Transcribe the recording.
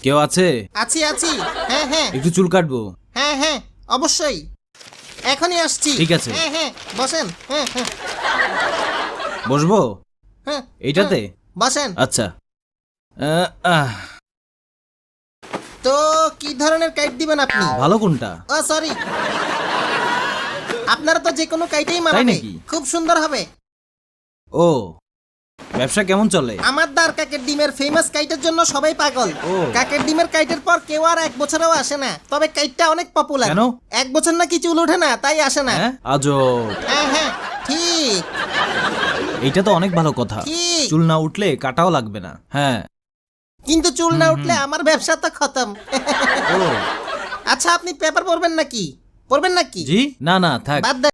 কেউ আছে? আছি আছি। হ্যাঁ হ্যাঁ একটু চুল কাটবো। হ্যাঁ হ্যাঁ অবশ্যই, এখনই আসছি। ঠিক আছে। হ্যাঁ হ্যাঁ বসেন। হ্যাঁ হ্যাঁ বসবো হ্যাঁ এইটাতে? বসেন। আচ্ছা। আহ, তো কি ধরনের কাইট দিবেন আপনি? ভালো কোনটা? ও সরি, আপনারা তো যে কোনো কাইটেই তাই মানাবে, নাকি? খুব সুন্দর হবে। ও, ব্যবসা কেমন চলে? আমার দার কাকের ডিমের ফেমাস কাইটের জন্য সবাই পাগল। ও। কাকের ডিমের কাইটের পর কেউ আর 1 বছরেও আসে না, তবে কাইটটা অনেক পপুলার। কেন? 1 বছর নাকি চুল ওঠে না, তাই আসে না। হ্যাঁ, আজব। হ্যাঁ হ্যাঁ ঠিক এইটা তো অনেক ভালো কথা। ঠিক। চুল না উঠলে কাটাও লাগবে না। হ্যাঁ। কিন্তু চুল না উঠলে আমার ব্যবসা তো খতম। ও আচ্ছা আপনি পেপার পড়বেন নাকি? পড়বেন নাকি? জি, না না থাক। বাদ দেন।